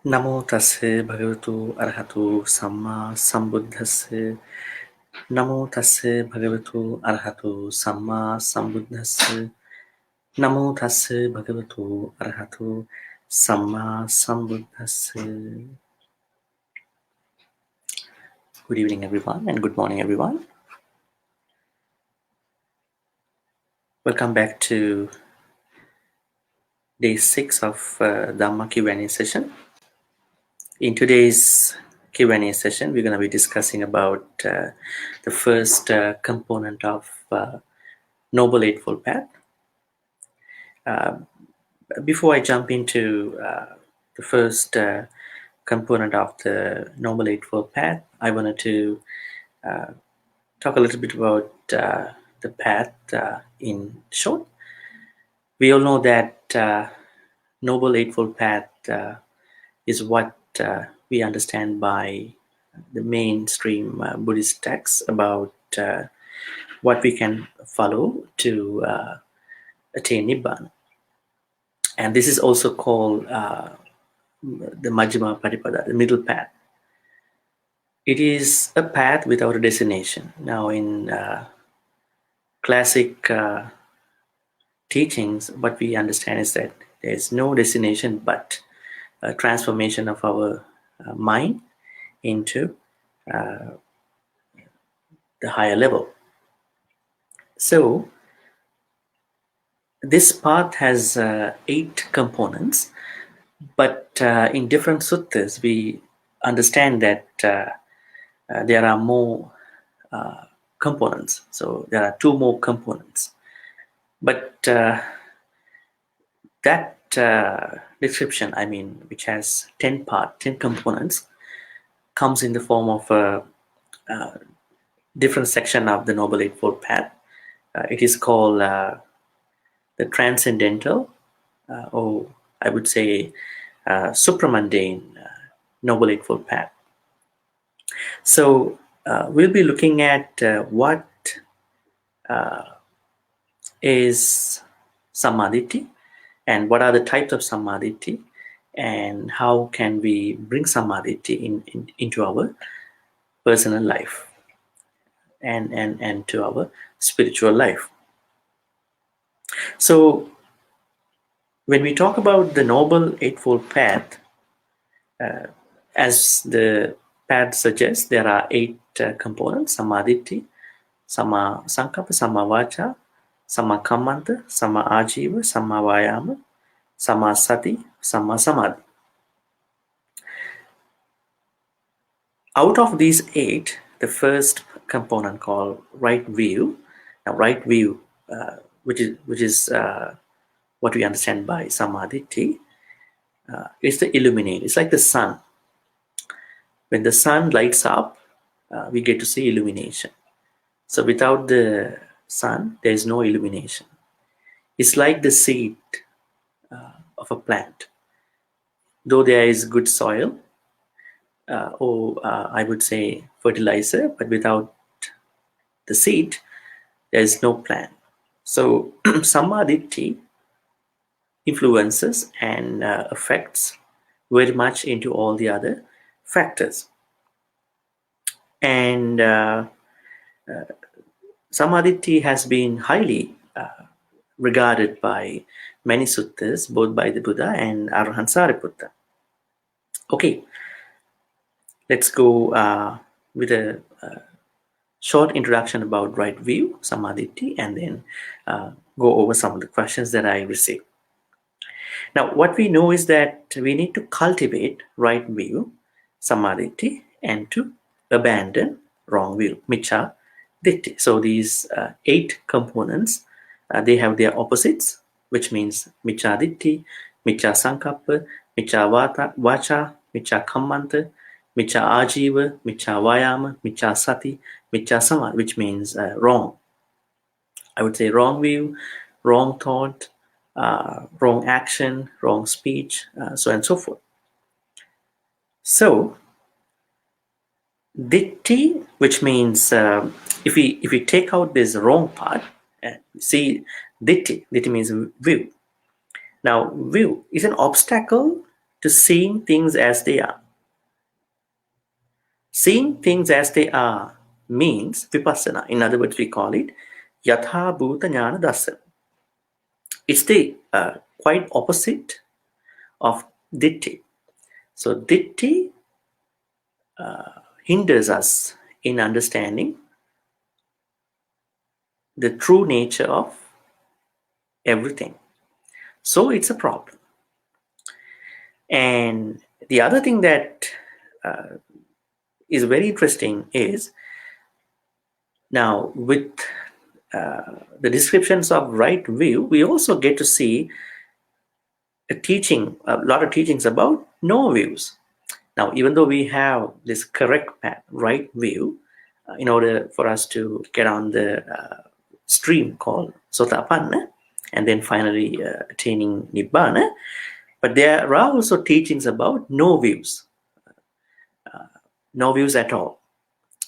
Namo tassa bhagavato arahato samma sambuddhassa. Namo tassa bhagavato arahato samma sambuddhassa. Namo tassa bhagavato arahato samma sambuddhassa. Good evening, everyone, and good morning, everyone. Welcome back to day 6 of Dhamma Q&A session. In today's Q&A session, we're going to be discussing about the first component of Noble Eightfold Path. Before I jump into the first component of the Noble Eightfold Path, I wanted to talk a little bit about the path in short. We all know that Noble Eightfold Path is what we understand by the mainstream Buddhist texts about what we can follow to attain Nibbana. And this is also called the Majjhima Patipada, the middle path. It is a path without a destination. Now, in classic teachings, what we understand is that there is no destination but a transformation of our mind into the higher level. So, this path has 8 components, but in different suttas, we understand that there are more components. So there are 2 more components. But that description, which has 10 components, comes in the form of a different section of the Noble Eightfold Path. It is called the Transcendental, or I would say Supramandane Noble Eightfold Path. So we'll be looking at what is sammā-diṭṭhi and what are the types of sammā-diṭṭhi and how can we bring sammā-diṭṭhi into our personal life and to our spiritual life. So when we talk about the Noble Eightfold Path, as the path suggests, there are 8 components: sammā-diṭṭhi, sammā-saṅkappa, sammā-vāca, sammā-kammanta, sammā-ājīva, sammā-vāyāma, sammā-sati, sammā-samadhi. Out of these 8, the first component called right view. Now, right view, which is what we understand by sammā-diṭṭhi, is the illuminate. It's like the sun. When the sun lights up, we get to see illumination. So without the sun, there is no illumination. It's like the seed of a plant. Though there is good soil, or I would say fertilizer, but without the seed, there is no plant. So sammā-diṭṭhi influences and affects very much into all the other factors. And sammā-diṭṭhi has been highly regarded by many suttas, both by the Buddha and Arahant Sariputta. Okay, let's go with a short introduction about right view, sammā-diṭṭhi, and then go over some of the questions that I received. Now, what we know is that we need to cultivate right view, sammā-diṭṭhi, and to abandon wrong view, miccā-diṭṭhi. So these 8 components, they have their opposites, which means miccā-diṭṭhi, miccā-saṅkappa, miccā-vāca, miccā-kammanta, miccā-ājīva, miccā-vāyāma, miccā-sati, miccā-samadhi, which means wrong. I would say wrong view, wrong thought, wrong action, wrong speech, so on and so forth. So, Ditty, which means if we take out this wrong part, see Ditty means view. Now, view is an obstacle to seeing things as they are. Seeing things as they are means vipassana. In other words, we call it yatha bhuta jnana dassana. It's the quite opposite of ditty. So ditty hinders us in understanding the true nature of everything. So it's a problem. And the other thing that is very interesting is now with the descriptions of right view, we also get to see a lot of teachings about no views. Now, even though we have this correct path, right view, in order for us to get on the stream called sotapanna, and then finally attaining nibbana, but there are also teachings about no views at all,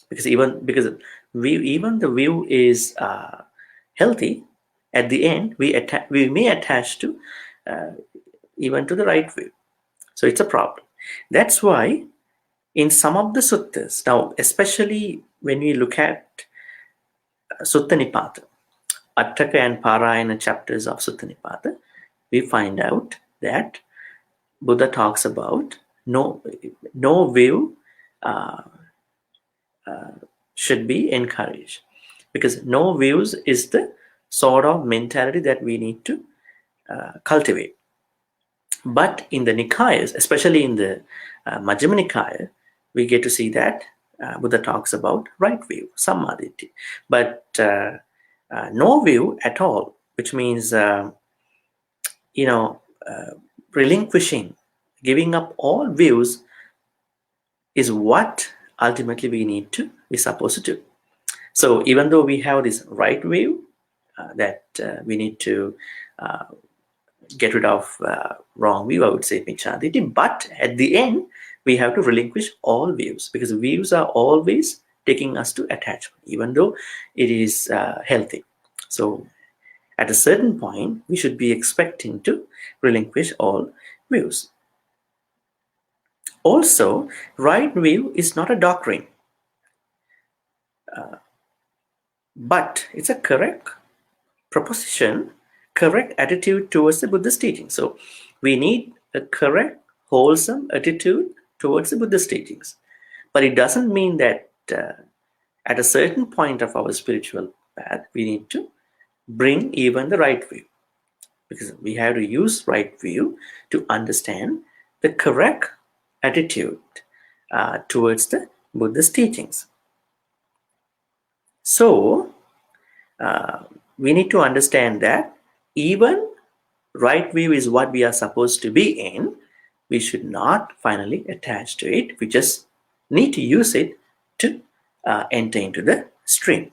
because even the view is healthy. At the end, we may attach to even to the right view, so it's a problem. That's why in some of the suttas, now especially when we look at Sutta Nipata, Attaka and Parayana chapters of Sutta Nipata, we find out that Buddha talks about no view should be encouraged, because no views is the sort of mentality that we need to cultivate. But in the Nikayas, especially in the Majjhima Nikaya, we get to see that Buddha talks about right view, sammā-diṭṭhi. But no view at all, which means relinquishing, giving up all views, is what ultimately we're supposed to do. So even though we have this right view that we need to get rid of wrong view, I would say miccā-diṭṭhi, but at the end we have to relinquish all views, because views are always taking us to attachment, even though it is healthy. So at a certain point we should be expecting to relinquish all views. Also, right view is not a doctrine, but it's a correct proposition, correct attitude towards the Buddha's teaching. So we need a correct, wholesome attitude towards the Buddha's teachings. But it doesn't mean that at a certain point of our spiritual path, we need to bring even the right view, because we have to use right view to understand the correct attitude towards the Buddha's teachings. So we need to understand that even right view is what we are supposed to be in. We should not finally attach to it. We just need to use it to enter into the stream.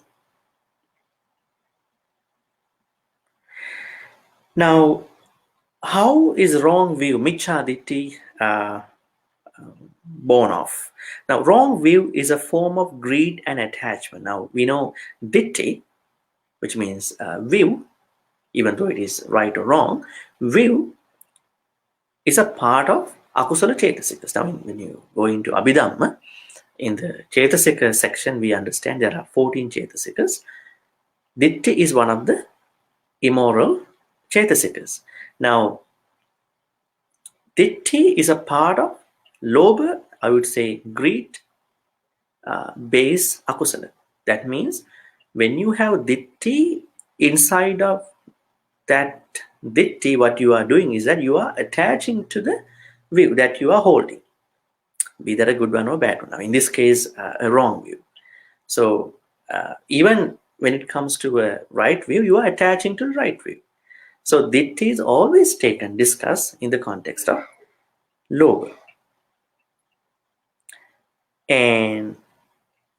Now, how is wrong view, miccā-diṭṭhi, born of? Now, wrong view is a form of greed and attachment. Now, we know ditty, which means view, even though it is right or wrong, view is a part of akusala cetasikas. Now, when you go into Abhidhamma, in the cetasika section, we understand there are 14 cetasikas. Ditty is one of the immoral cetasikas. Now, ditty is a part of lobha, I would say greed, base akusala. That means when you have ditty, inside of that ditty, what you are doing is that you are attaching to the view that you are holding, be that a good one or bad one. Now, in this case, a wrong view. So even when it comes to a right view, you are attaching to the right view. So ditty is always discussed in the context of lobha. And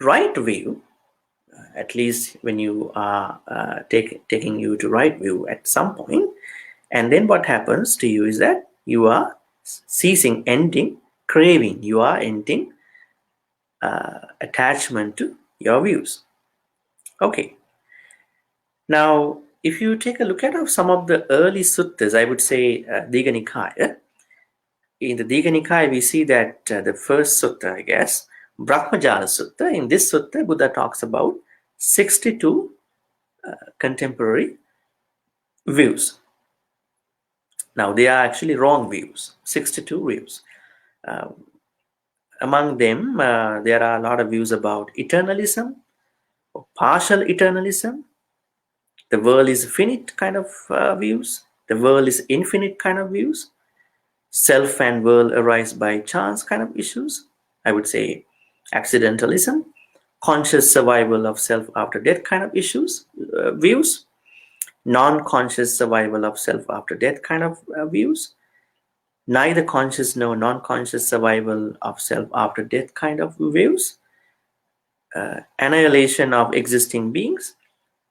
right view, at least when you are taking you to right view at some point, and then what happens to you is that you are ending craving, you are ending attachment to your views. Okay. Now, if you take a look at some of the early suttas, I would say Digha Nikaya, in the Digha Nikaya, we see that the first sutta, I guess, Brahmajala Sutta, in this sutta, Buddha talks about 62 contemporary views. Now, they are actually wrong views, 62 views. Among them, there are a lot of views about eternalism, or partial eternalism. The world is finite kind of views. The world is infinite kind of views. Self and world arise by chance kind of issues. I would say accidentalism, conscious survival of self after death kind of issues, views, non-conscious survival of self after death kind of views, neither conscious nor non-conscious survival of self after death kind of views, annihilation of existing beings,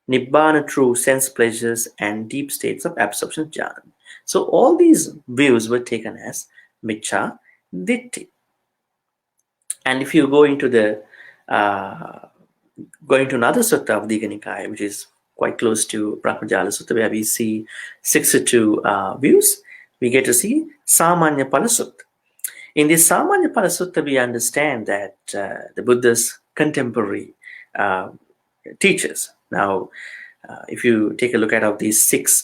Nibbana, true sense pleasures, and deep states of absorption jhana. So all these views were taken as Miccha Ditty. And if you go into the another sutta of Digha Nikaya, which is quite close to Brahmajala Sutta, where we see 62 views, we get to see Sammā-diṭṭhi Sutta. In this Sammā-diṭṭhi Sutta, we understand that the Buddha's contemporary teachers. Now, if you take a look at of these 6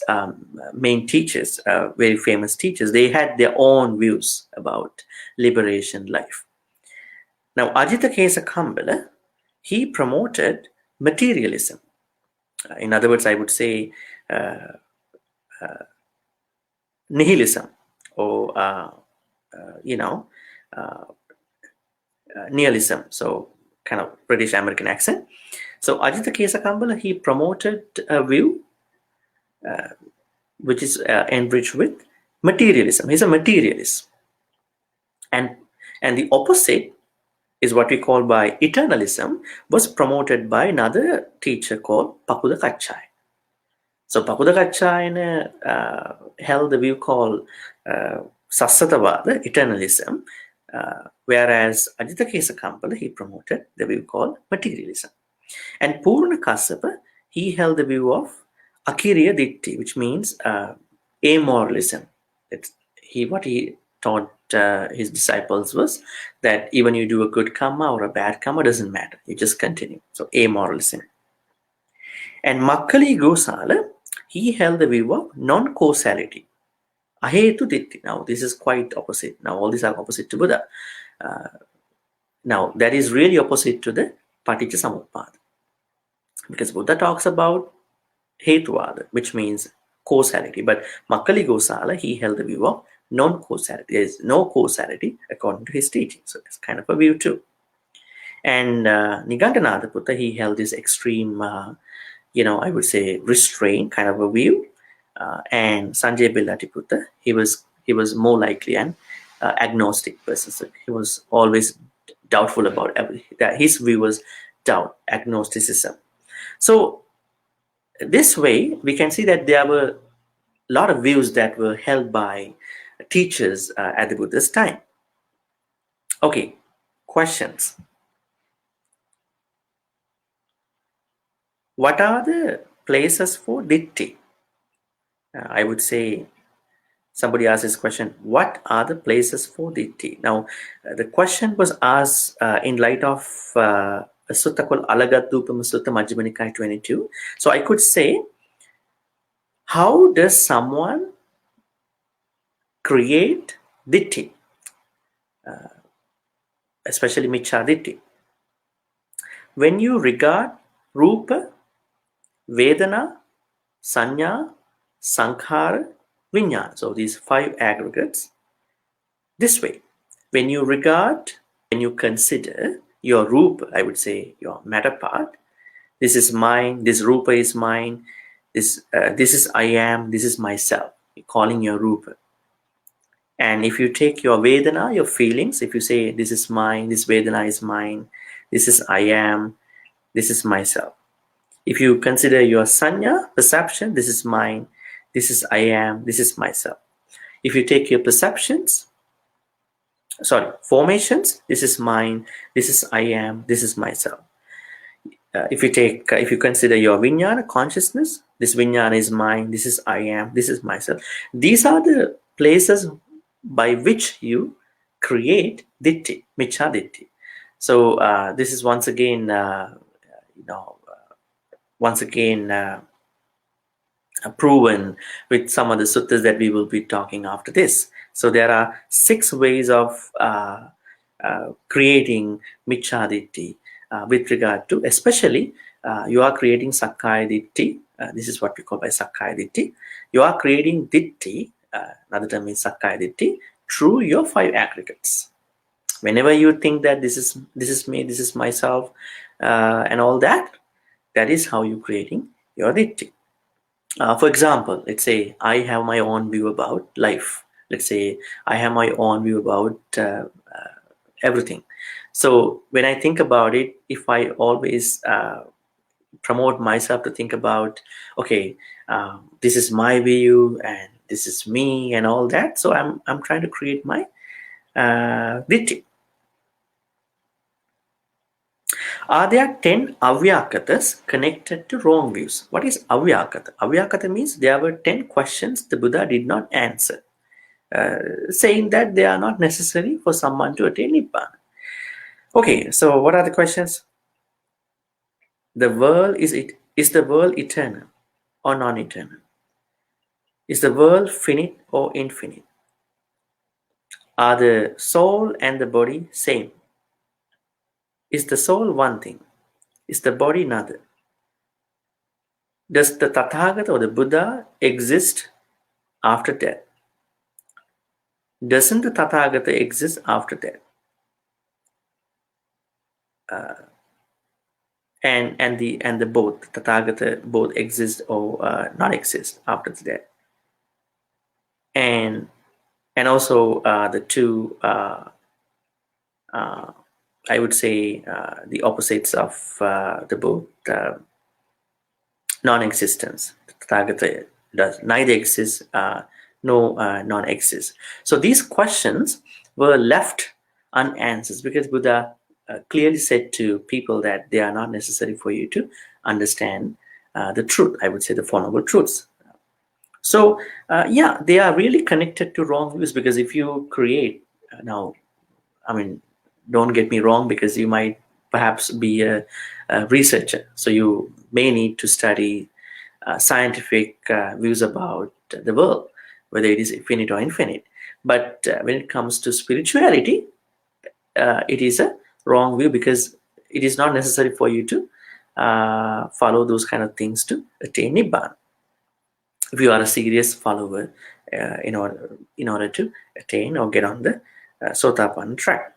main teachers, very famous teachers, they had their own views about liberation life. Now, Ajita Kesa Kambala, he promoted materialism. In other words, I would say nihilism, or nihilism. So, kind of British American accent. So Ajita Kesa Kambala, he promoted a view which is enriched with materialism. He's a materialist. And the opposite is what we call by eternalism, was promoted by another teacher called Pakuda Kachai. So Pakuda Kachai held the view called Sassatavada, eternalism, whereas Ajita Kesa Kambala, he promoted the view called materialism. And Purna Kassapa, he held the view of Akiriya Ditty, which means amoralism. What he taught his disciples was that even you do a good karma or a bad karma, doesn't matter. You just continue. So amoralism. And Makkali Gosala, he held the view of non-causality. Ahetu Ditty. Now this is quite opposite. Now all these are opposite to Buddha. Now that is really opposite to the Paticca Samuppada. Because Buddha talks about Hetuvada, which means causality. But Makkali Gosala, he held the view of non-causality. There is no causality according to his teaching. So it's kind of a view too. And Nigantanatha, he held this extreme, I would say restraint kind of a view. And Sanjay Bellatiputta, he was more likely an agnostic person. So he was always doubtful about everything. That his view was doubt, agnosticism. So this way, we can see that there were a lot of views that were held by teachers at the Buddha's time. Okay, questions. What are the places for Ditty? I would say, somebody asked this question, what are the places for Ditty? Now, the question was asked in light of a sutta called Alagadupama Sutta, Majjhima Nikaya 22. So I could say, how does someone create Ditty? Especially Miccha Ditty. When you regard Rupa, Vedana, Sanya, Sankhara, Vijnana, so these 5 aggregates, this way, when you consider your Rupa, I would say your matter part, this is mine, this Rupa is mine, this is I am, this is myself, you're calling your Rupa. And if you take your Vedana, your feelings, if you say this is mine, this Vedana is mine, this is I am, this is myself. If you consider your Sanya, perception, this is mine, this is I am, this is myself. If you take your formations, this is mine, this is I am, this is myself. If you consider your Vijnana, consciousness, this Vijnana is mine, this is I am, this is myself. These are the places by which you create Ditty, Michha-diṭṭhi. So this is once again, proven with some of the suttas that we will be talking after this. So there are 6 ways of creating Michha-diṭṭhi with regard to, especially you are creating Sakkaya-diṭṭhi. This is what we call by Sakkaya-diṭṭhi. You are creating Ditty, another term is Sakkaya-diṭṭhi, through your 5 aggregates. Whenever you think that this is me, this is myself, and all that, that is how you're creating your Ditty. For example, let's say I have my own view about life. Let's say I have my own view about everything. So when I think about it, if I always promote myself to think about, okay, this is my view and this is me and all that, so I'm trying to create my Ditty. Are there 10 avyakatas connected to wrong views? What is avyakata? Avyakata means there were 10 questions the Buddha did not answer, saying that they are not necessary for someone to attain Nibbana. Okay, so what are the questions? The world is the world eternal or non-eternal? Is the world finite or infinite? Are the soul and the body same? Is the soul one thing? Is the body another? Does the Tathagata or the Buddha exist after death? Doesn't the Tathagata exist after death? And the both Tathagata both exist or not exist after the death? And also the two I would say the opposites of the both non-existence. Tathagata does neither exist, no non-exist. So these questions were left unanswered because Buddha clearly said to people that they are not necessary for you to understand the truth. I would say the Four Noble Truths. So yeah, they are really connected to wrong views, because if you create now, I mean, don't get me wrong, because you might perhaps be a researcher, so you may need to study scientific views about the world, whether it is finite or infinite. But when it comes to spirituality, it is a wrong view, because it is not necessary for you to follow those kind of things to attain Nibbana. If you are a serious follower in order to attain or get on the Sotapanna track.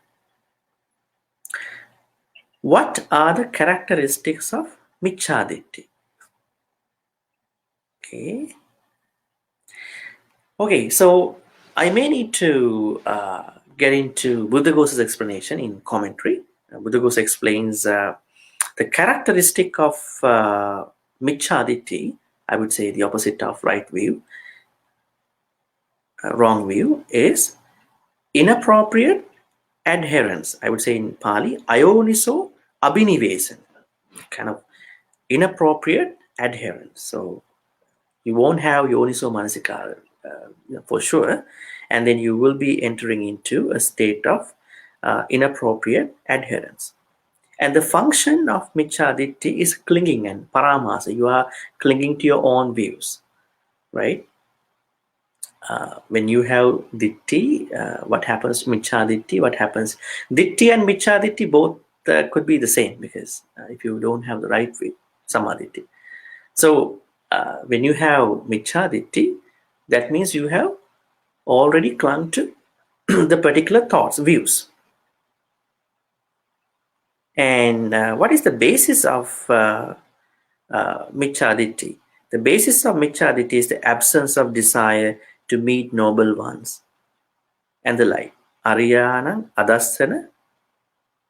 What are the characteristics of Michha-diṭṭhi? Okay, so I may need to get into Buddhaghosa's explanation in commentary. Buddhaghosa explains the characteristic of Michha-diṭṭhi, I would say the opposite of right view, wrong view, is inappropriate adherence. I would say in Pali, ayoniso abhinivesana, kind of inappropriate adherence. So you won't have yoniso manasikara for sure, and then you will be entering into a state of inappropriate adherence. And the function of Michha-diṭṭhi is clinging and paramasa. You are clinging to your own views, right? When you have Ditty, what happens? Michha-diṭṭhi, what happens? Ditty and Michha-diṭṭhi both could be the same, because if you don't have the right view, sammā-diṭṭhi. So when you have Michha-diṭṭhi, that means you have already clung to the particular thoughts, views. And what is the basis of Michha-diṭṭhi? The basis of Michha-diṭṭhi is the absence of desire to meet noble ones and the like. Ariyanam adassana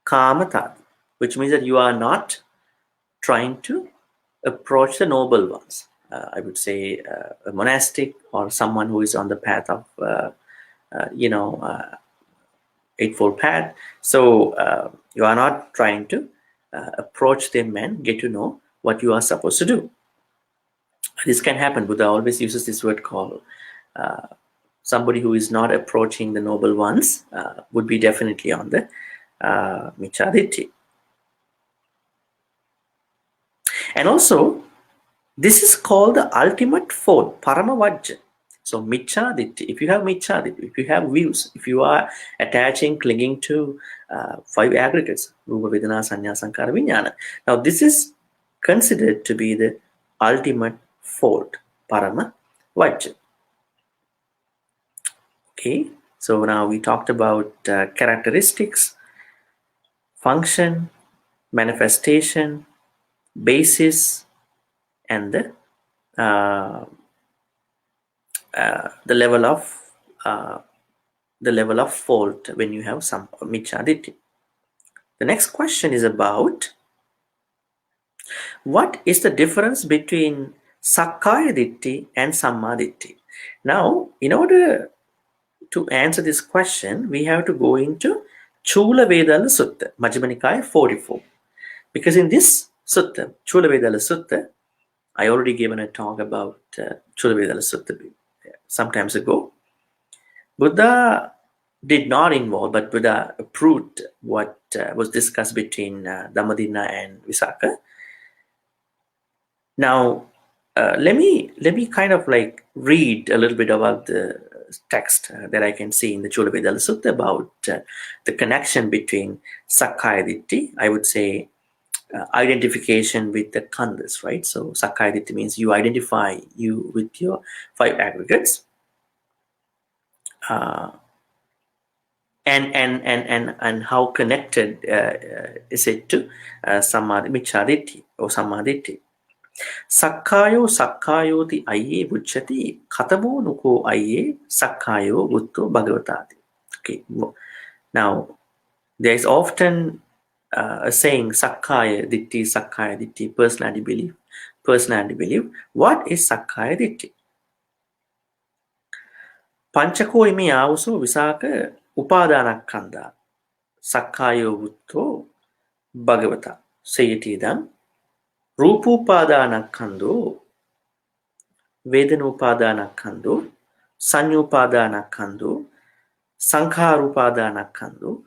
kamatadi, which means that you are not trying to approach the noble ones. I would say a monastic or someone who is on the path of, Eightfold Path. So you are not trying to approach them and get to know what you are supposed to do. This can happen. Buddha always uses this word called somebody who is not approaching the noble ones would be definitely on the miccā-diṭṭhi. And also, this is called the ultimate fault, paramavajja. So miccā-diṭṭhi, if you have miccā-diṭṭhi, if you have views, if you are attaching, clinging to 5 aggregates, rupa, vedana, saññā, saṅkhāra, viññāna. Now this is considered to be the ultimate fault, paramavajja. Okay, so now we talked about characteristics, function, manifestation, basis, and the level of fault when you have some miccā-diṭṭhi. The next question is about what is the difference between sakkāya-diṭṭhi and sammā-diṭṭhi. Now, in order to answer this question, we have to go into Chula Vedala Sutta, Majjhima Nikāya 44. Because in this sutta, Chula Vedala Sutta, I already given a talk about Chula Vedala Sutta some times ago. Buddha did not involve, but Buddha approved what was discussed between Dhammadinna and Visakha. Now, let me kind of like read a little bit about the text that I can see in the Chula Vedala Sutta about the connection between sakkāya-diṭṭhi. I would say identification with the khandhas, right? So sakkāya-diṭṭhi means you identify you with your 5 aggregates, and how connected is it to miccā-diṭṭhi or sammā-diṭṭhi. Sakkāyo sakkāyoti ayye vucchati katamo nuko ayye sakkāyo butto bhagavatati. Okay, now there is often a saying sakkāya-diṭṭhi, personality belief. What is sakkāya-diṭṭhi? Panchako ime avuso Visakha upadānakkhandha sakkāyo butto bhagavata sayati idam Rūpūpādānakkhandho, Vedanūpādānakkhandho, Saññūpādānakkhandho, Saṅkhārūpādānakkhandho,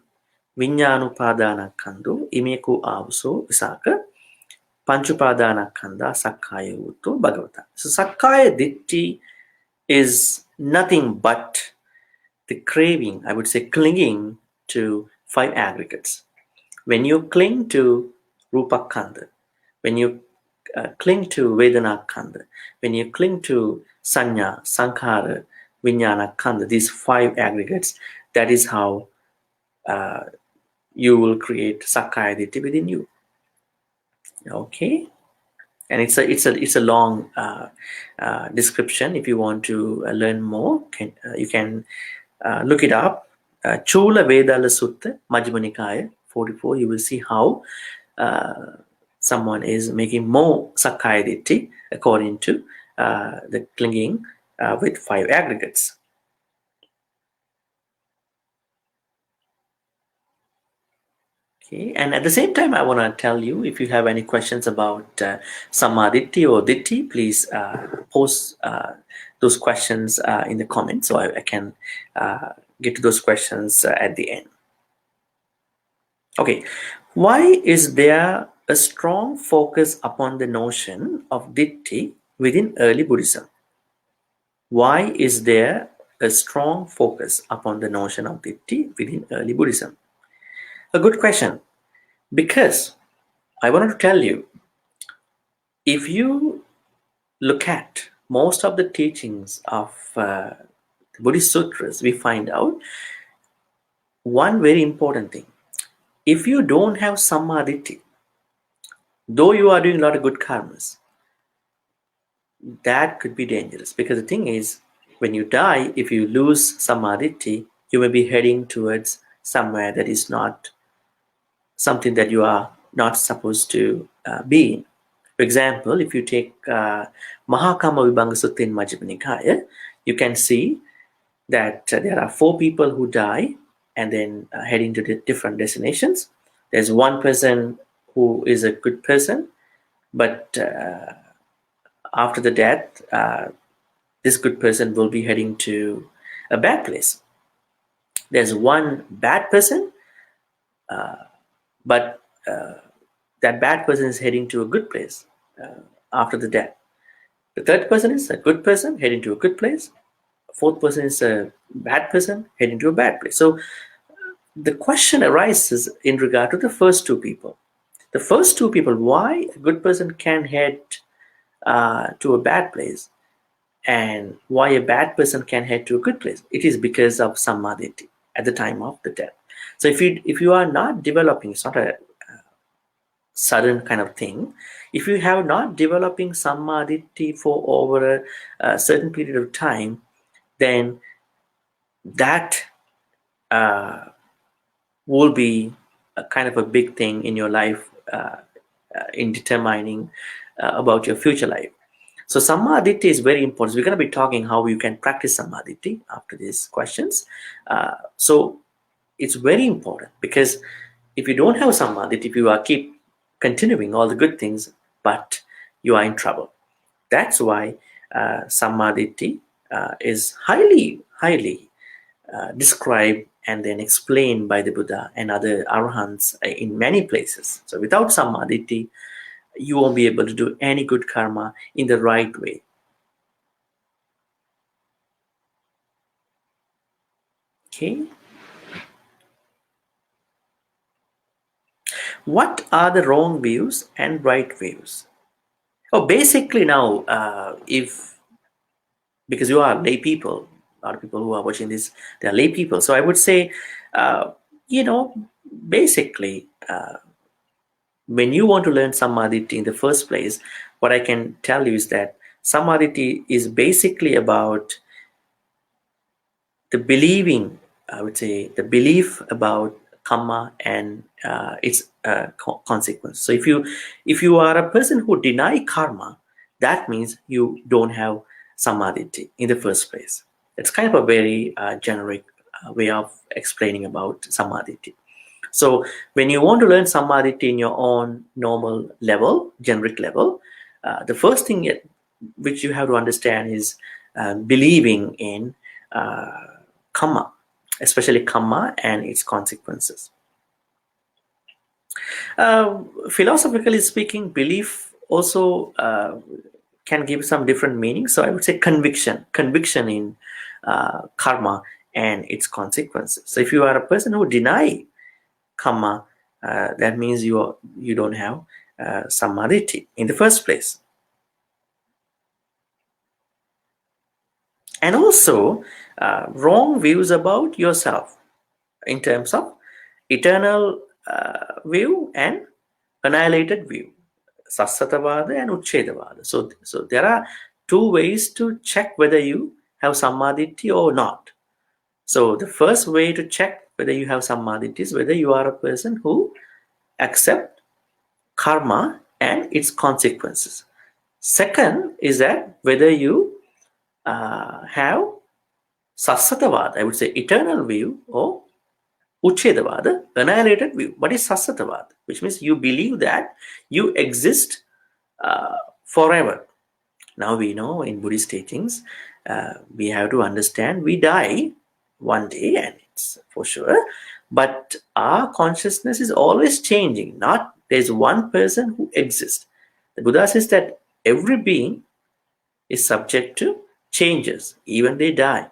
Viññānūpādānakkhandho, Imeku avuso Visakha Panchupādānakkhandha Sakkāya Bhutto Bhagavata. So Sakkāya-diṭṭhi is nothing but the craving, I would say clinging to 5 aggregates. When you cling to Rupa-khandha, when you cling to Vedana-khandha, when you cling to Saññā, Saṅkhāra, Viññāna-khandha, these 5 aggregates, that is how you will create sakkāya-diṭṭhi within you. Okay, and it's a long description. If you want to learn more, you can look it up. Chula Vedala Sutta, Majjhima Nikāya 44. You will see how someone is making more sakkāya-diṭṭhi according to the clinging with 5 aggregates. Okay, and at the same time, I want to tell you, if you have any questions about sammā-diṭṭhi or diṭṭhi, please post those questions in the comments, so I can get to those questions at the end. Okay, why is there a strong focus upon the notion of diṭṭhi within early Buddhism? Why is there a strong focus upon the notion of diṭṭhi within early Buddhism? A good question, because I wanted to tell you, if you look at most of the teachings of the Buddhist sutras, we find out one very important thing. If you don't have sammā-diṭṭhi, though you are doing a lot of good karmas, that could be dangerous, because the thing is, when you die, if you lose sammā-diṭṭhi, you may be heading towards somewhere that is not something that you are not supposed to be in. For example, if you take Mahakamma Vibhanga Sutta in Majjhima Nikāya, you can see that there are 4 people who die and then heading to the different destinations. There's one person who is a good person, but after the death, this good person will be heading to a bad place. There's one bad person, but that bad person is heading to a good place after the death. The third person is a good person heading to a good place. Fourth person is a bad person heading to a bad place. So the question arises in regard to the first two people. The first two people, why a good person can head to a bad place and why a bad person can head to a good place? It is because of sammā-diṭṭhi at the time of the death. So if you are not developing, it's not a sudden kind of thing. If you have not developing sammā-diṭṭhi for over a certain period of time, then that will be a kind of a big thing in your life in determining about your future life. So sammā-diṭṭhi is very important. So we're going to be talking how you can practice sammā-diṭṭhi after these questions. So it's very important, because if you don't have sammā-diṭṭhi, if you are keep continuing all the good things, but you are in trouble. That's why sammā-diṭṭhi is highly described and then explained by the Buddha and other arahants in many places. So without sammā-diṭṭhi, you won't be able to do any good karma in the right way. Okay. What are the wrong views and right views? Oh, basically now, because you are lay people, a lot of people who are watching this, they are lay people. So I would say, basically, when you want to learn sammā-diṭṭhi in the first place, what I can tell you is that sammā-diṭṭhi is basically about the believing, I would say, the belief about karma and its consequence. So if you are a person who deny karma, that means you don't have sammā-diṭṭhi in the first place. It's kind of a very generic way of explaining about sammā-diṭṭhi. So when you want to learn sammā-diṭṭhi in your own normal level, generic level, the first thing which you have to understand is believing in karma, especially karma and its consequences. Philosophically speaking, belief also can give some different meanings. So I would say conviction in karma and its consequences. So if you are a person who deny karma, that means you don't have sammā-diṭṭhi in the first place. And also wrong views about yourself in terms of eternal view and annihilated view, sassatavada and uchchedavada. So there are two ways to check whether you have sammā-diṭṭhi or not. So the first way to check whether you have sammā-diṭṭhi is whether you are a person who accepts karma and its consequences. Second is that whether you have sassatavada, I would say eternal view, or uchchedavada, annihilated view. What is sassatavada? Which means you believe that you exist forever. Now we know in Buddhist teachings, we have to understand we die one day, and it's for sure, but our consciousness is always changing. Not there's one person who exists. The Buddha says that every being is subject to changes, even they die.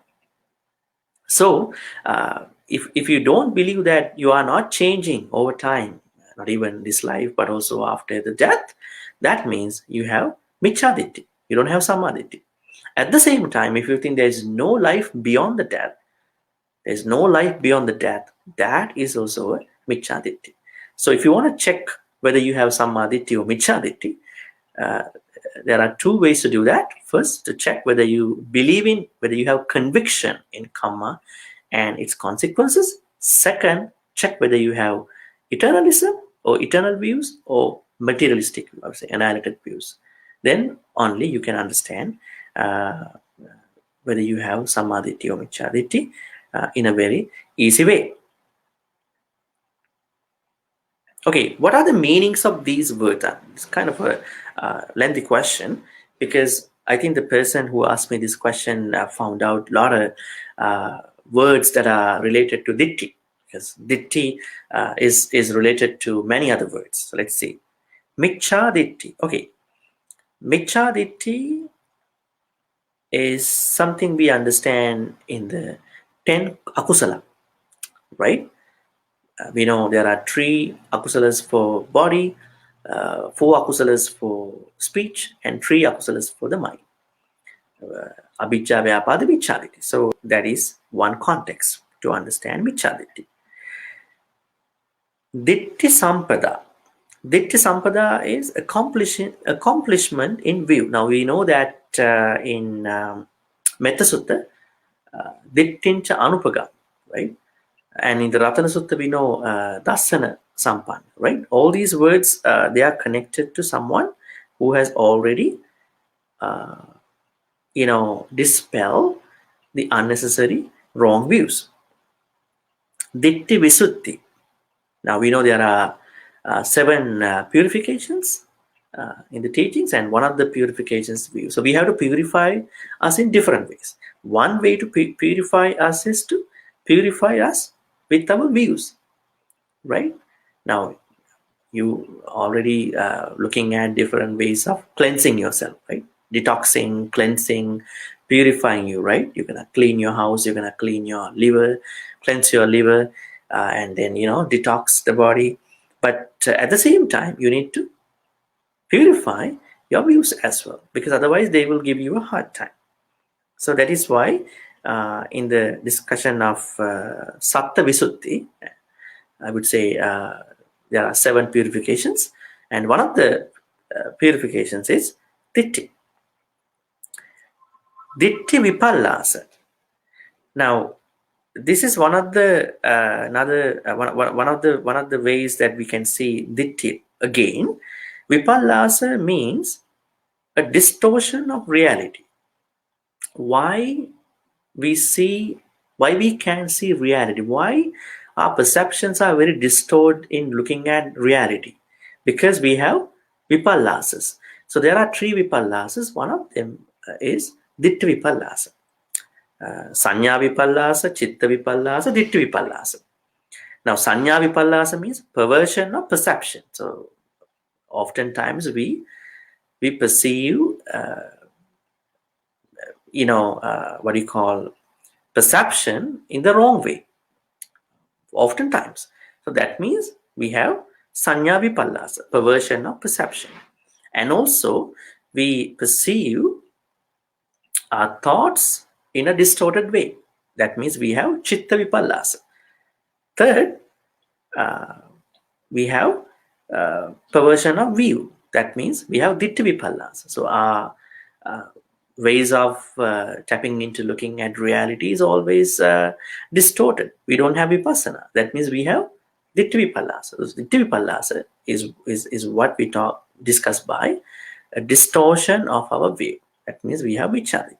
So if you don't believe that you are not changing over time, not even this life, but also after the death, that means you have micchā-diṭṭhi. You don't have sammā-diṭṭhi. At the same time, if you think there is no life beyond the death, that is also a micchā-diṭṭhi. So if you want to check whether you have sammā-diṭṭhi or micchā-diṭṭhi, there are two ways to do that. First, to check whether you believe in, whether you have conviction in karma and its consequences. Second, check whether you have eternalism or eternal views or materialistic, I would say, annihilated views. Then only you can understand whether you have sammā-diṭṭhi or micchā-diṭṭhi in a very easy way. Okay, what are the meanings of these words? It's kind of a lengthy question, because I think the person who asked me this question found out a lot of words that are related to Ditty, because Ditty is related to many other words. So let's see. Sammā-diṭṭhi. Okay. Sammā-diṭṭhi is something we understand in the 10 akusala, right? We know there are 3 akusalas for body, 4 akusalas for speech, and 3 akusalas for the mind. Abhijja, vyapada, miccāddiṭṭhi. So that is one context to understand miccāddiṭṭhi. Ditty sampada. Ditty sampada is accomplishment in view. Now we know that in Metta Sutta, dittincha anupaga, right? And in the Ratana Sutta we know dassana sampan, right? All these words, they are connected to someone who has already dispel the unnecessary wrong views. Ditty visuddhi. Now we know there are 7 purifications in the teachings, and one of the purifications view. So we have to purify us in different ways. One way to purify us is to purify us with our views, right? Now you already looking at different ways of cleansing yourself, right? Detoxing, cleansing, purifying you, right? You're gonna clean your house, you're gonna clean your liver, cleanse your liver, and then detox the body. But at the same time, you need to purify your views as well, because otherwise they will give you a hard time. So that is why in the discussion of satta visuddhi, I would say there are 7 purifications, and one of the purifications is Ditty. Ditty vipallasa. Now, this is one of the one of the ways that we can see Ditty again. Vipallasa means a distortion of reality. Why we can see reality? Why our perceptions are very distorted in looking at reality? Because we have vipallasas. So there are 3 vipallasas. One of them is Ditty vipallasa. Sanya vipallasa, chitta vipallasa, Ditty vipallasa. Now sanya vipallasa means perversion of perception. So oftentimes we perceive what you call perception in the wrong way, oftentimes. So that means we have sanya vipallasa, perversion of perception. And also we perceive our thoughts in a distorted way. That means we have chitta vipallasa. Third, we have perversion of view. That means we have Ditty vipallasa. So our ways of tapping into looking at reality is always distorted. We don't have vipassana. That means we have Ditty vipallasa. So Ditty vipallasa is what we discuss by a distortion of our view. That means we have miccāddiṭṭhi.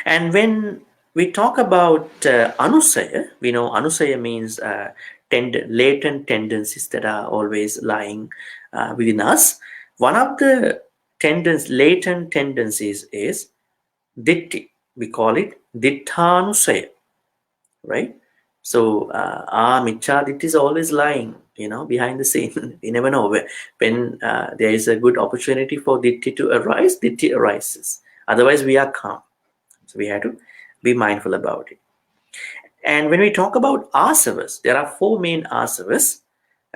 And when we talk about anusaya, we know anusaya means latent tendencies that are always lying within us. One of the latent tendencies is Ditty. We call it Diṭṭhānusaya, right? So our miccāddiṭṭhi is always lying, behind the scene. We never know when there is a good opportunity for Ditty to arise, Ditty arises. Otherwise, we are calm. So we have to be mindful about it. And when we talk about asavas, there are 4 main asavas: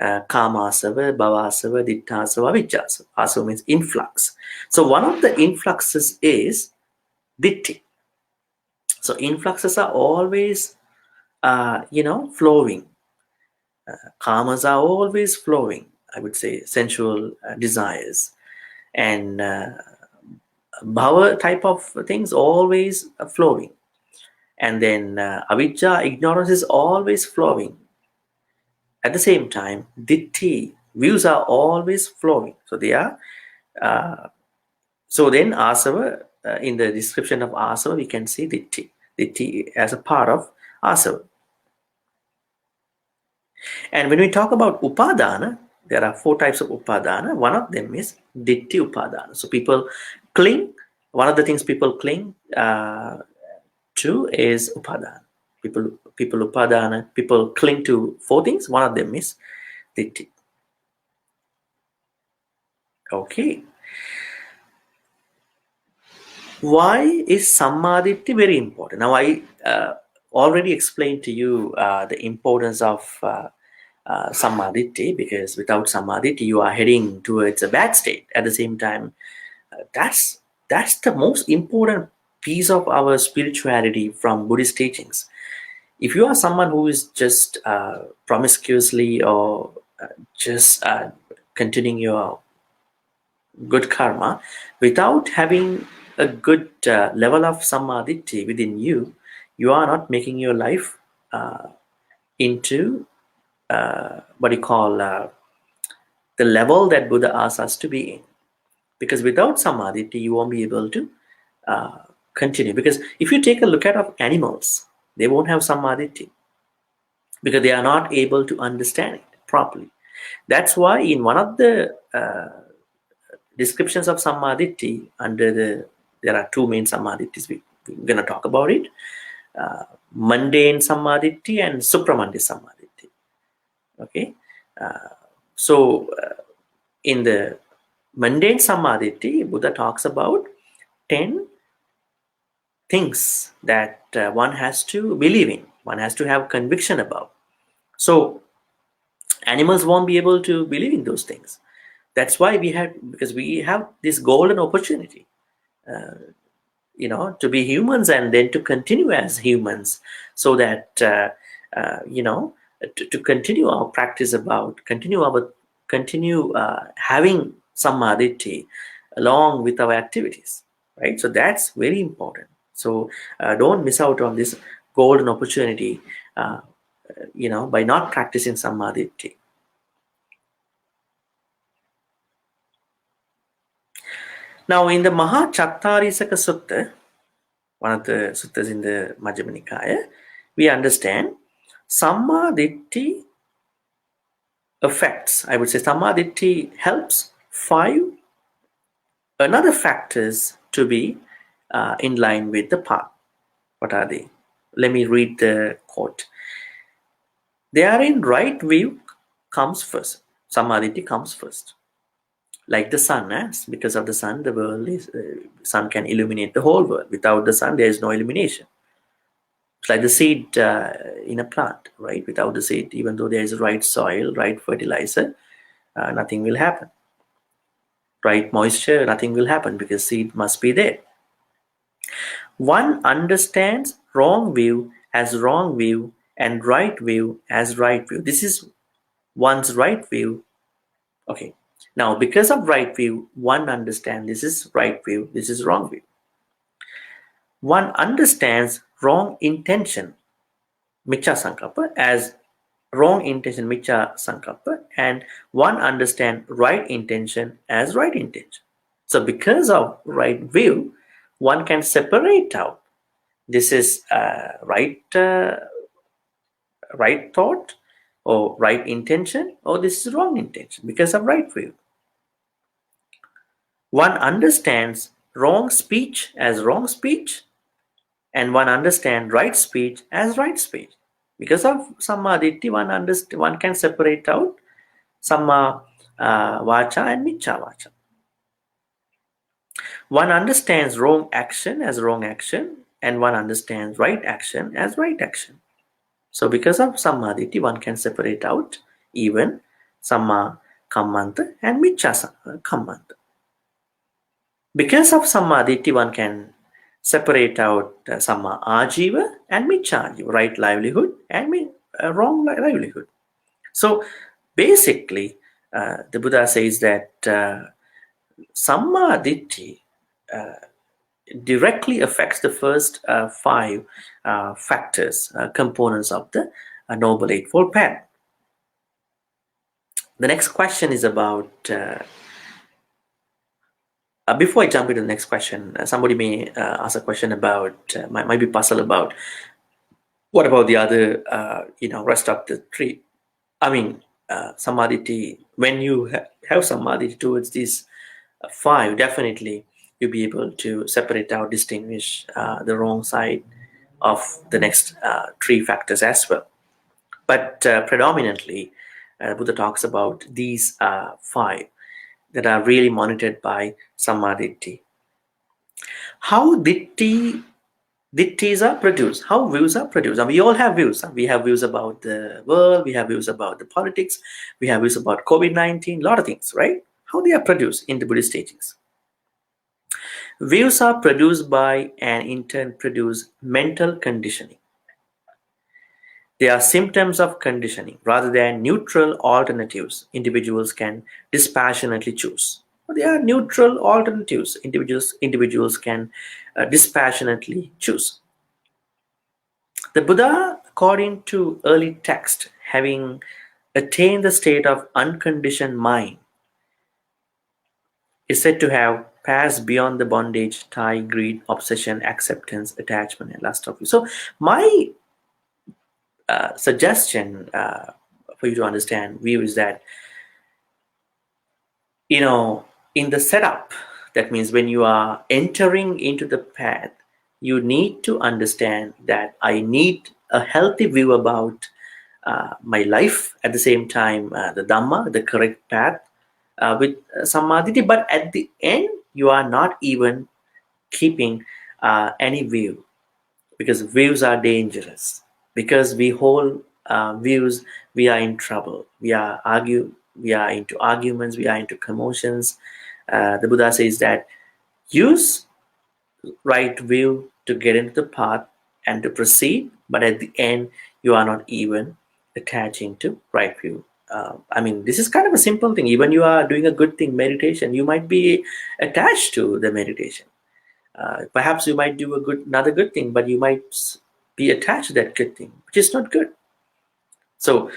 kāmasava, bhavasava, ditthāsava, avijjāsava. Asava means influx. So one of the influxes is Ditty. So influxes are always, flowing. Kamas are always flowing. I would say sensual desires, and bhava type of things always flowing. And then avijja, ignorance, is always flowing. At the same time, Ditty, views are always flowing. So they are. So then asava, in the description of asava, we can see Ditty. Ditty as a part of asava. And when we talk about upadana, there are 4 types of upadana. One of them is Ditty upadana. So people cling. One of the things people cling to is upadana. People upadana. People cling to 4 things. One of them is Ditty. Okay. Why is sammā-diṭṭhi very important? Now, I already explained to you the importance of sammā-diṭṭhi, because without sammā-diṭṭhi, you are heading towards a bad state. At the same time, that's the most important piece of our spirituality from Buddhist teachings. If you are someone who is just promiscuously or just continuing your good karma without having a good level of sammā-diṭṭhi within you, you are not making your life into what you call the level that Buddha asks us to be in. Because without sammā-diṭṭhi, you won't be able to continue. Because if you take a look at animals, they won't have sammā-diṭṭhi because they are not able to understand it properly. That's why in one of the descriptions of sammā-diṭṭhi, there are 2 main sammā-diṭṭhis. We're going to talk about it. Mundane Samadhi and Supramandis Samadhiti. Okay. So in the Mundane Samadhi, Buddha talks about 10 things that one has to believe in, one has to have conviction about. So animals won't be able to believe in those things. That's why because we have this golden opportunity, to be humans and then to continue as humans, so that to continue our practice continue having sammā-diṭṭhi along with our activities, right? So that's very important. So don't miss out on this golden opportunity, by not practicing sammā-diṭṭhi. Now, in the Mahācattarisaka Sutta, one of the suttas in the Majjhima Nikaya, we understand sammā-diṭṭhi affects, I would say sammā-diṭṭhi helps 5 another factors to be in line with the path. What are they? Let me read the quote. Therein right view comes first. Sammā-diṭṭhi comes first. Like the sun, because of the sun, the world sun can illuminate the whole world. Without the sun, there is no illumination. It's like the seed in a plant, right? Without the seed, even though there is right soil, right fertilizer, nothing will happen. Right moisture, nothing will happen, because seed must be there. One understands wrong view as wrong view and right view as right view. This is one's right view. Okay. Now, because of right view, one understands this is right view, this is wrong view. One understands wrong intention, miccha sankappa, as wrong intention, miccha sankappa, and one understands right intention as right intention. So because of right view, one can separate out this is right thought or right intention, or this is wrong intention, because of right view. One understands wrong speech as wrong speech, and one understands right speech as right speech. Because of sammā-diṭṭhi, one can separate out sammā vaca and miccha vaca. One understands wrong action as wrong action, and one understands right action as right action. So because of sammā-diṭṭhi, one can separate out even sammā kammanta and miccha kammanta. Because of sammā-diṭṭhi, one can separate out sammā ājiva and miccha ājiva, right livelihood and wrong livelihood. So basically, the Buddha says that sammā-diṭṭhi directly affects the first 5 factors, components of the Noble Eightfold Path. The next question is about, before I jump into the next question, somebody may ask a question about, might be puzzled about, what about the other, rest of the 3? I mean, sammā-diṭṭhi, when you have sammā-diṭṭhi towards these five, definitely you'll be able to separate out, distinguish the wrong side of the next three factors as well. But predominantly, Buddha talks about these five that are really monitored by sammā-diṭṭhi. How ditthis are produced, how views are produced. And we all have views. We have views about the world, we have views about the politics, we have views about COVID-19, a lot of things, right? How they are produced in the Buddhist teachings. Views are produced by and in turn produce mental conditioning. They are symptoms of conditioning rather than neutral alternatives individuals can dispassionately choose. They are neutral alternatives individuals can dispassionately choose. The Buddha, according to early text, having attained the state of unconditioned mind, is said to have passed beyond the bondage, tie, greed, obsession, acceptance, attachment, and lust of you. So my suggestion for you to understand view is that, in the setup, that means when you are entering into the path, you need to understand that I need a healthy view about my life, at the same time the Dhamma, the correct path, with sammā-diṭṭhi. But at the end, you are not even keeping any view, because views are dangerous. Because we hold views, we are in trouble. We are into arguments, we are into commotions. The Buddha says that use right view to get into the path and to proceed, but at the end you are not even attaching to right view. This is kind of a simple thing. Even you are doing a good thing, meditation, you might be attached to the meditation. Perhaps you might do another good thing, but you might be attached to that good thing, which is not good. So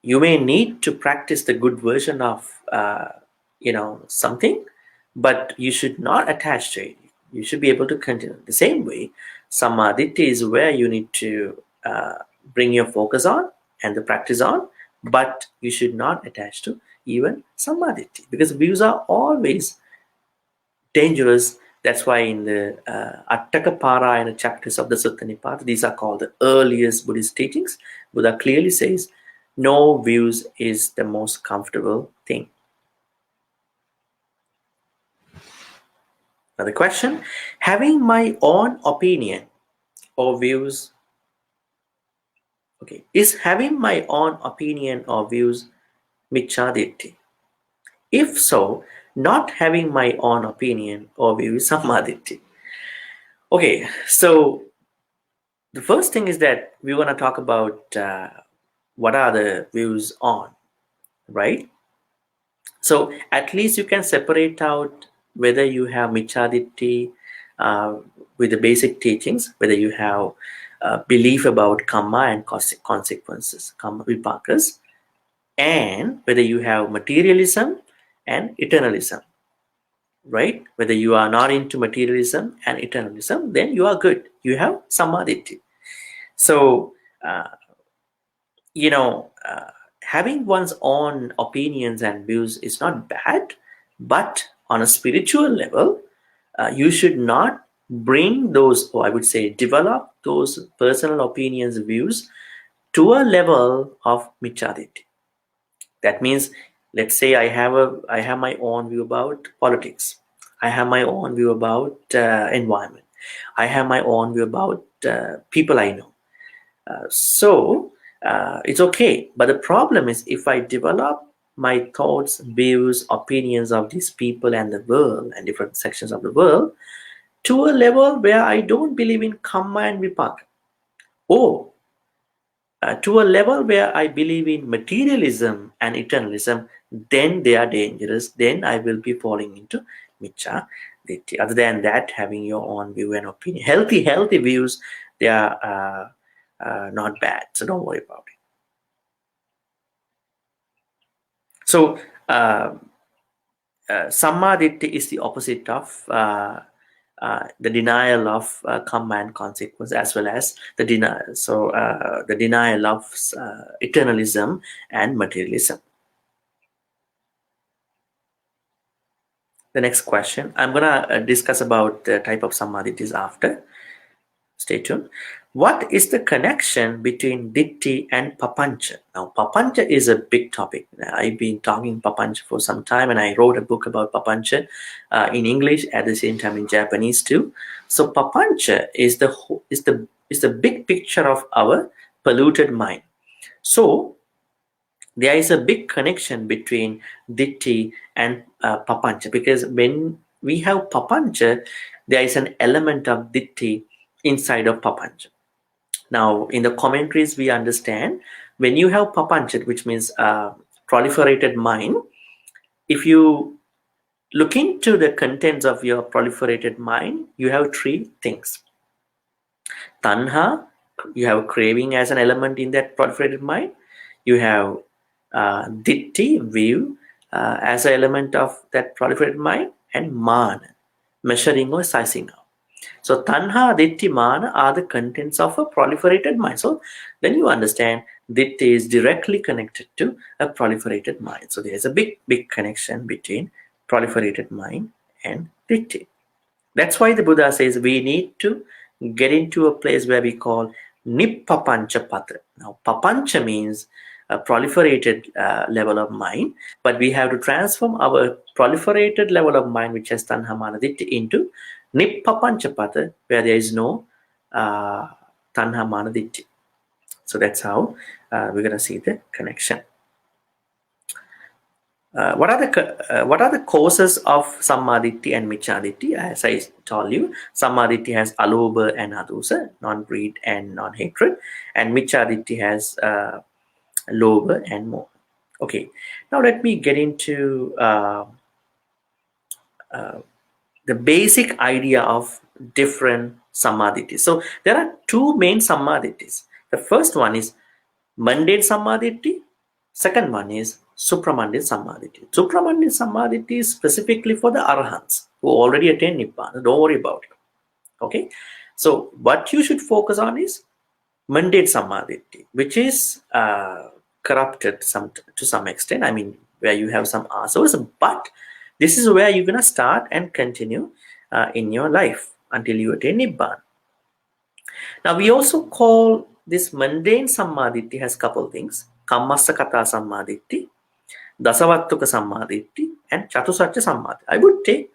you may need to practice the good version of something, but you should not attach to it. You should be able to continue. The same way, sammā-diṭṭhi is where you need to bring your focus on and the practice on, but you should not attach to even sammā-diṭṭhi, because views are always dangerous. That's why in the Attakaparayana chapters of the Sutta Nipata, these are called the earliest Buddhist teachings. Buddha clearly says, no views is the most comfortable thing. Another question, having my own opinion or views, is having my own opinion or views miccā-diṭṭhi? If so, not having my own opinion or view is sammā-diṭṭhi. Okay, so the first thing is that we want to talk about what are the views on, right? So at least you can separate out whether you have miccā-diṭṭhi with the basic teachings, whether you have belief about karma and consequences, karma vipakas, and whether you have materialism and eternalism, right? Whether you are not into materialism and eternalism, then you are good. You have sammā-diṭṭhi. So, having one's own opinions and views is not bad, but on a spiritual level, you should not bring those, or I would say develop those personal opinions, views to a level of miccā-diṭṭhi. That means, let's say I have my own view about politics. I have my own view about environment. I have my own view about people I know. So it's okay. But the problem is, if I develop my thoughts, views, opinions of these people and the world and different sections of the world to a level where I don't believe in karma and vipaka, or to a level where I believe in materialism and eternalism, then they are dangerous. Then I will be falling into miccā-diṭṭhi. Other than that, having your own view and opinion, healthy views, they are not bad. So don't worry about it. So sammā-diṭṭhi is the opposite of the denial of karma and consequence, as well as the denial of eternalism and materialism. The next question, I'm gonna discuss about the type of sammā-diṭṭhis after. Stay tuned. What is the connection between Ditty and Papancha? Now, Papancha is a big topic. I've been talking Papancha for some time, and I wrote a book about Papancha in English, at the same time in Japanese too. So, Papancha is the big picture of our polluted mind. So, there is a big connection between Ditty and Papancha, because when we have Papancha, there is an element of Ditty inside of Papancha. Now, in the commentaries, we understand when you have Papancha, which means proliferated mind, if you look into the contents of your proliferated mind, you have three things. Tanha, you have craving as an element in that proliferated mind. You have Ditty, view, as an element of that proliferated mind, and mana, measuring or sizing out. So tanha, ditthi, mana are the contents of a proliferated mind. So then you understand ditthi is directly connected to a proliferated mind. So there is a big connection between proliferated mind and ditthi. That's why the Buddha says we need to get into a place where we call nippapancha patra. Now papancha means a proliferated level of mind, but we have to transform our proliferated level of mind, which has tanha, mana, ditthi, into nippapancha patra, where there is no tanha, mana, ditthi. So that's how we're going to see the connection. What are the causes of sammā-diṭṭhi and micchā-diṭṭhi? As I told you, sammā-diṭṭhi has alobha and adosa, non-greed and non-hatred, and micchā-diṭṭhi has lobha and moha. Okay, now let me get into the basic idea of different sammā-diṭṭhis. So there are two main sammā-diṭṭhis. The first one is Mundane Samadhi. Second one is Supramandis Samadhiti. Supramandis Samadhiti is specifically for the Arahants who already attained Nibbana. Don't worry about it. Okay. So what you should focus on is Mundane Samadhi, which is corrupted to some extent. I mean, where you have some asavas, but this is where you're going to start and continue in your life until you attain Nibbana. Now, we also call this Mundane Samadhi has couple things: Kammasakata Sammā-diṭṭhi, Dasavattuka Sammā-diṭṭhi, and Chatusarya Sammā-diṭṭhi. I would take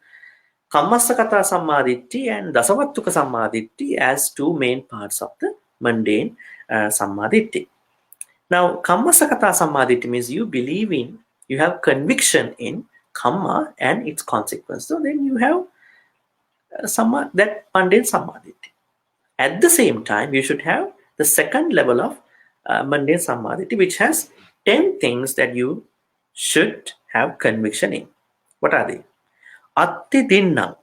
Kammasakata Sammā-diṭṭhi and Dasavattuka Sammā-diṭṭhi as two main parts of the Mundane Sammā-diṭṭhi. Now, Kammasakata Sammā-diṭṭhi means you believe in, you have conviction in Kamma and its consequence. So then you have that Mundane Sammā-diṭṭhi. At the same time, you should have the second level of Mundane Sammā-diṭṭhi, which has 10 things that you should have conviction in. What are they? Atti Dinnam.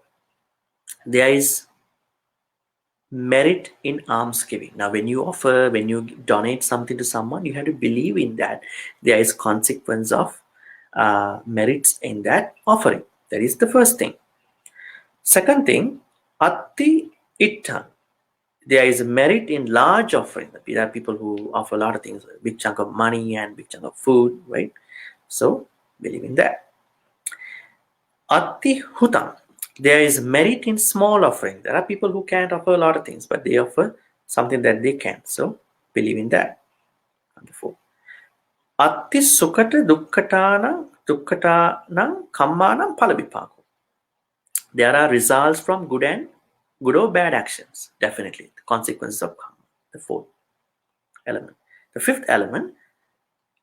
There is merit in alms giving. Now, when you donate something to someone, you have to believe in that there is consequence of merits in that offering. That is the first thing. Second thing, Atti Ittam. There is a merit in large offering. There are people who offer a lot of things, a big chunk of money and big chunk of food, right? So, believe in that. Atti Hutam. There is merit in small offering. There are people who can't offer a lot of things, but they offer something that they can. So, believe in that. Number 4. Atti Sukata Dukkatanam Kammanam Palabipako. There are results from good or bad actions. Definitely. The consequences of karma. The fourth element. The fifth element,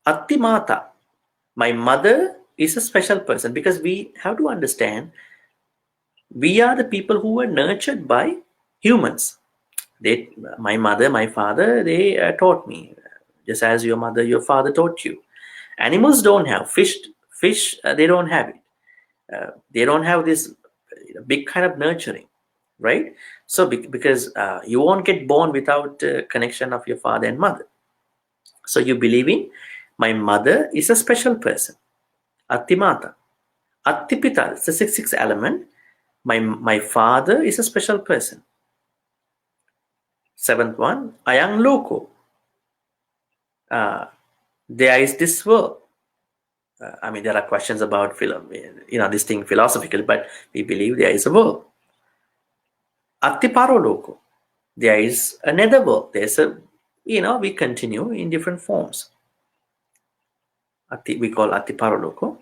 Atti Mata. My mother is a special person, because we have to understand we are the people who were nurtured by humans. My mother, my father, they taught me, just as your mother, your father taught you. Animals don't have fish. They don't have it. They don't have this big kind of nurturing, right? So because you won't get born without connection of your father and mother. So you believe in my mother is a special person. Atti Mata. Atti Pita, it's the sixth element. My father is a special person. 7th one, ayang loko. There is this world. There are questions about this thing philosophically, but we believe there is a world. Attiparo loko. There is another world. There's we continue in different forms. We call Attiparo loko.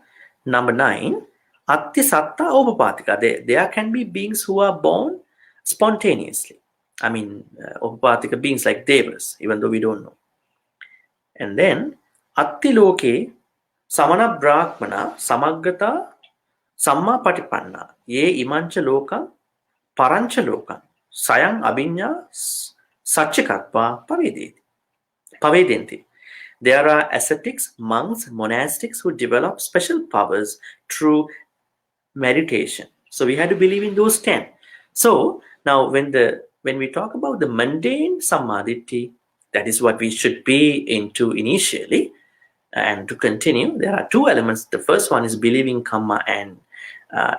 Number 9, Atti satta upapatika. There can be beings who are born spontaneously. Upapatika beings like devas, even though we don't know. And then Atti loke samana brahmana samaggata sammā-patipanna ye imancha lokam parancha lokam sayang abinya satchikatva pavedenti. There are ascetics, monks, monastics who develop special powers through meditation. So we had to believe in those 10. So now when we talk about the mundane samadhi, that is what we should be into initially. And to continue, there are 2 elements. The first one is believing karma and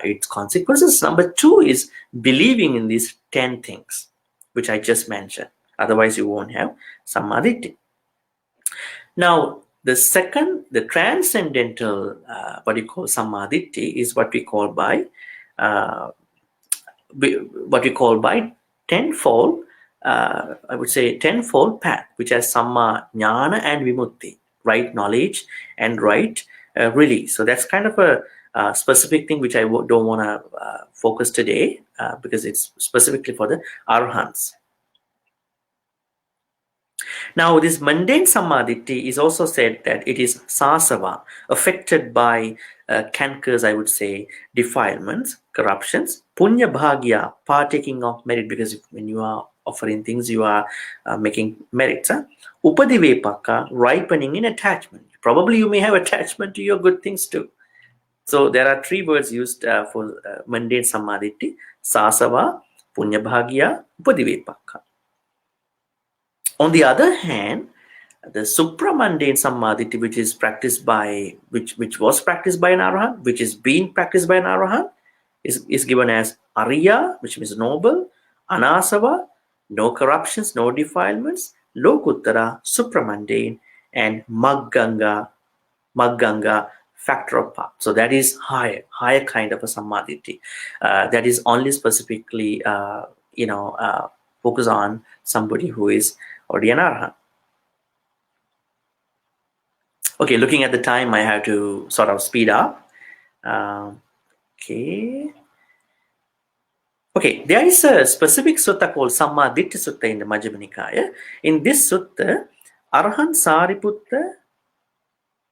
its consequences. Number 2 is believing in these 10 things, which I just mentioned. Otherwise, you won't have sammā-diṭṭhi. Now, the transcendental, what you call sammā-diṭṭhi, is what we call by tenfold. I would say tenfold path, which has samma jnana and vimutti, right knowledge and right release. So that's kind of a specific thing which I don't want to focus today because it's specifically for the arahants. Now, this mundane samadhi is also said that it is sāsava, affected by cankers, I would say, defilements, corruptions, punya bhagya, partaking of merit, because when you are offering things, you are making merits. Upadivepaka, ripening in attachment. Probably you may have attachment to your good things too. So there are 3 words used for mundane samadhi: sāsava, punya bhagya, upadivepaka. On the other hand, the supramandane samadhi, which is practiced by, which was practiced by an arahant, which is being practiced by an arahant, is given as ariya, which means noble, anasava, no corruptions, no defilements, lokuttara, supramandane, and magganga, factor of path. So that is higher kind of a samadhi. That is only specifically, focus on somebody who is already an arahant. Okay, looking at the time, I have to sort of speed up. Okay, there is a specific sutta called sammā-diṭṭhi sutta in the Majjhima Nikaya. In this sutta, Arahant Sariputta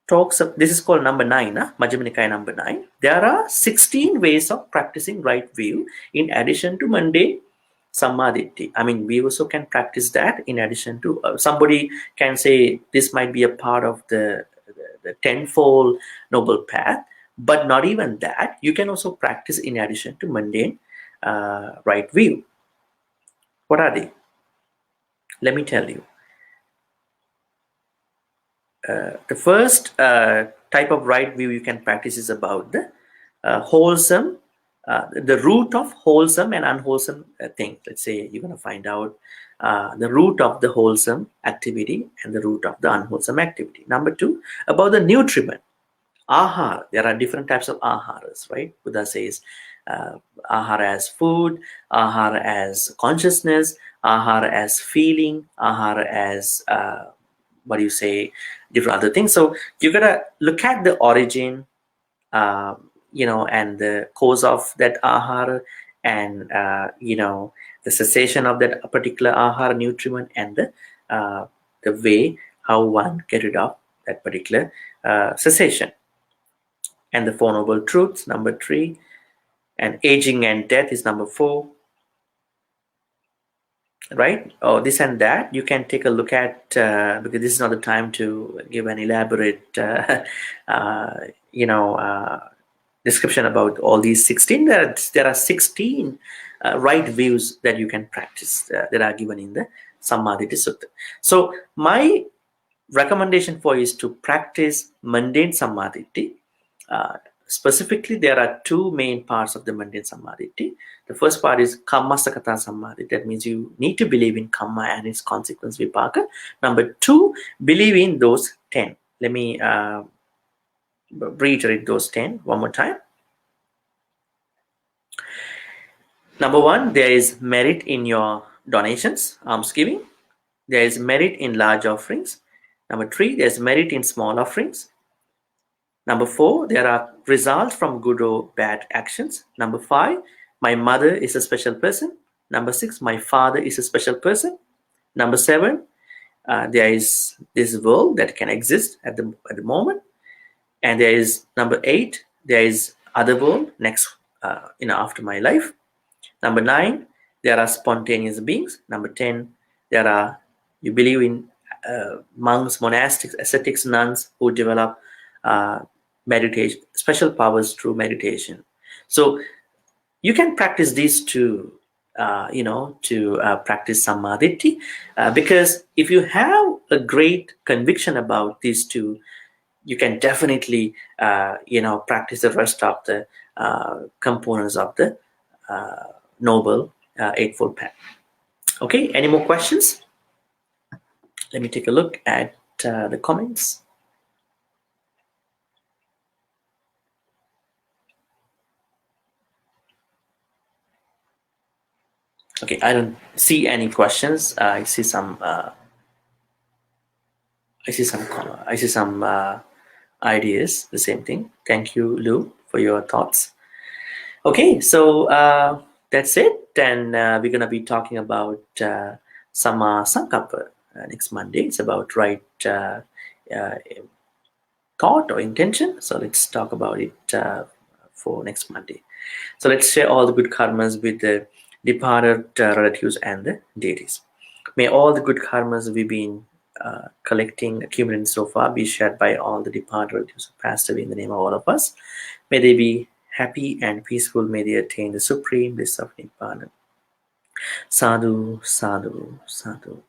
talks of, this is called number 9, Majjhima Nikaya number 9. There are 16 ways of practicing right view in addition to mundane sammā-diṭṭhi. We also can practice that in addition to, somebody can say this might be a part of the tenfold noble path, but not even that. You can also practice in addition to mundane right view. What are they? Let me tell you. The first type of right view you can practice is about the wholesome, the root of wholesome and unwholesome things. Let's say you're going to find out the root of the wholesome activity and the root of the unwholesome activity. Number 2, about the nutriment. Ahara. There are different types of aharas, right? Buddha says ahara as food, ahara as consciousness, ahara as feeling, ahara as different other things. So you gotta look at the origin, and the cause of that ahara, and the cessation of that particular ahara nutriment, and the way how one get rid of that particular cessation. And the 4 noble truths, number 3, and aging and death is number 4. Right? Oh, this and that you can take a look at, because this is not the time to give an elaborate description about all these 16. There are 16 right views that you can practice that are given in the Sammā-diṭṭhi Sutta. So my recommendation for you is to practice mundane samadhi, Specifically, there are two main parts of the Mundane Samadhi. The first part is Kamma Sakata Samadhi. That means you need to believe in Kamma and its consequence Vipaka. Number two, believe in those 10. Let me reiterate those 10 one more time. Number one, there is merit in your donations, almsgiving. There is merit in large offerings. Number three, there is merit in small offerings. Number four, there are results from good or bad actions. Number five, my mother is a special person. Number six, my father is a special person. Number seven, there is this world that can exist at the moment. And there is number eight, there is other world next, after my life. Number nine, there are spontaneous beings. Number 10, you believe in monks, monastics, ascetics, nuns who develop meditation, special powers through meditation. So you can practice these two, to practice sammā-diṭṭhi, because if you have a great conviction about these two, you can definitely, practice the rest of the components of the Noble Eightfold Path. Okay, any more questions? Let me take a look at the comments. Okay, I don't see any questions. I see some ideas. The same thing. Thank you, Lou, for your thoughts. Okay, so that's it. And we're gonna be talking about sammā-sankappa next Monday. It's about right thought or intention. So let's talk about it for next Monday. So let's share all the good karmas with the departed relatives and the deities. May all the good karmas we've been accumulating so far be shared by all the departed relatives who passed away in the name of all of us. May they be happy and peaceful. May they attain the supreme bliss of Nibbana. Sadhu, sadhu, sadhu.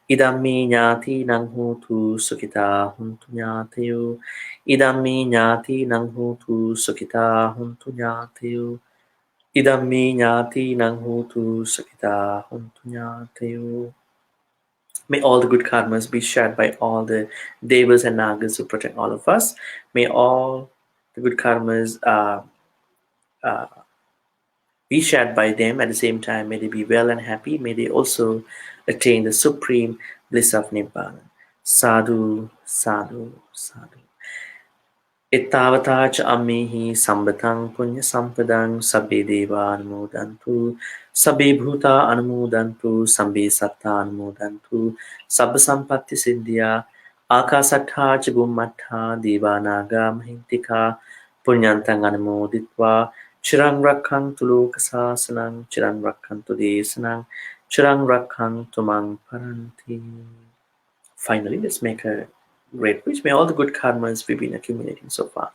Idammi ñāti nang hotu sukhita huntu ñātayo. Idammi ñāti nang hotu sukhita huntu ñātayo. Idammi ñāti nang hotu sukhita huntu ñātayo. May all the good karmas be shared by all the devas and nagas who protect all of us. May all the good karmas be shared by them. At the same time, may they be well and happy. May they also attain the supreme bliss of Nibbana. Sadhu, sadhu, sadhu. Ittavata cha ammehi sambatang punya sampadang sabbe deva anumodantu sabbe bhuta anumodantu sabbe satta anumodantu sabba sampatti siddhya akasattha cha bhummattha deva naga mahintika punyantang anumoditva chirang rakhantu lokasasanang chirang rakhantu desanang chirang rakhantu mang paranti. Finally, let's make a great wish. May all the good karmas we've been accumulating so far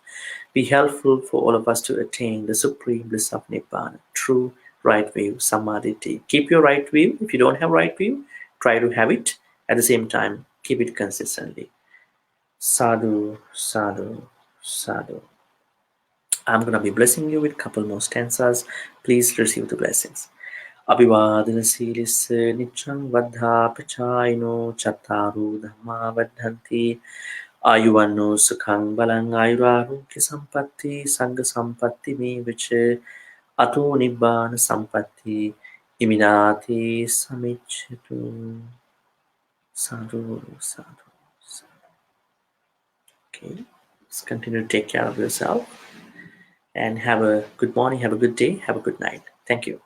be helpful for all of us to attain the supreme bliss of Nibbana, true right view, sammā-diṭṭhi. Keep your right view. If you don't have right view, try to have it. At the same time, keep it consistently. Sadhu, sadhu, sadhu. I'm going to be blessing you with a couple more stanzas. Please receive the blessings. Abhivadana-sīlissa niccang vaddhāpachāyino cattaru dhamma vaddhanti ayuvanno sukhang balang ayurārogya sampatti sangha sampatti me viche ato nibbana sampatti iminati samicchatu. Sadhu, sadhu, sadhu. Okay, let's continue to take care of yourself and have a good morning, have a good day, have a good night. Thank you.